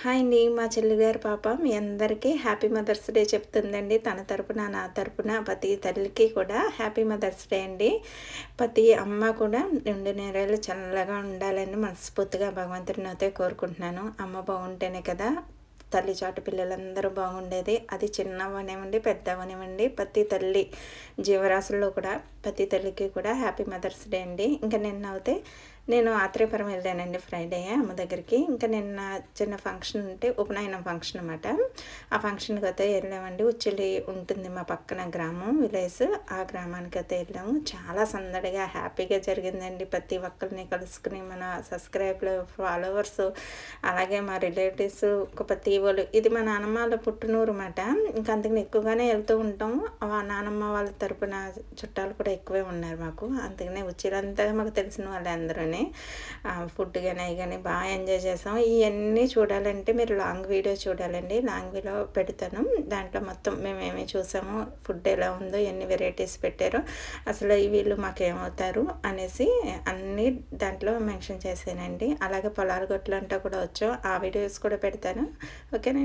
Hi అండి. మా చెల్లిగారి పాప మీ అందరికీ హ్యాపీ మదర్స్ డే చెప్తుందండి. తన తరపున, నా తరపున ప్రతి తల్లికి కూడా హ్యాపీ మదర్స్ డే అండి. ప్రతి అమ్మ కూడా నిండు నూరేళ్ళు చల్లగా ఉండాలని మనస్ఫూర్తిగా భగవంతుడిని అయితే కోరుకుంటున్నాను. అమ్మ బాగుంటేనే కదా తల్లి చాటు పిల్లలందరూ బాగుండేది. అది చిన్నవనివ్వండి, పెద్దవనివ్వండి, ప్రతి తల్లి జీవరాశుల్లో కూడా ప్రతి తల్లికి కూడా హ్యాపీ మదర్స్ డే అండి. ఇంకా నిన్న అయితే నేను ఆత్రేయపురం వెళ్ళానండి ఫ్రైడే అమ్మ దగ్గరికి. ఇంకా నిన్న చిన్న ఫంక్షన్ ఉంటే ఉపనయనం ఫంక్షన్ అనమాట. ఆ ఫంక్షన్కి అయితే వెళ్ళామండి. ఉచ్చిలి ఉంటుంది మా పక్కన గ్రామం, విలేజ్. ఆ గ్రామానికి అయితే వెళ్ళాము. చాలా సందడిగా హ్యాపీగా జరిగిందండి. ప్రతి ఒక్కరిని కలుసుకుని మన సబ్స్క్రైబ్లు, ఫాలోవర్స్, అలాగే మా రిలేటివ్స్, ప్రతి వాళ్ళు. ఇది మా నానమ్మ వాళ్ళ పుట్టినూరు అన్నమాట. ఇంకా అందుకని ఎక్కువగానే వెళ్తూ ఉంటాము. నానమ్మ వాళ్ళ తరపున చుట్టాలు కూడా ఎక్కువే ఉన్నారు మాకు. అందుకనే ఉచ్చిలంతా మాకు తెలిసిన వాళ్ళే అందరూ. ఫుడ్ కానీ అవి కానీ బాగా ఎంజాయ్ చేసాం. ఇవన్నీ చూడాలంటే మీరు లాంగ్ వీడియో చూడాలండి. లాంగ్ వీడియో పెడతాను. దాంట్లో మొత్తం మేమేమి చూసాము, ఫుడ్ ఎలా ఉందో, ఎన్ని వెరైటీస్ పెట్టారో, అసలు వీళ్ళు మాకేమవుతారు అనేసి అన్నీ దాంట్లో మెన్షన్ చేశానండి. అలాగే పొలాల గొట్లు అంటూ కూడా వచ్చాం. ఆ వీడియోస్ కూడా పెడతాను. ఓకేనా.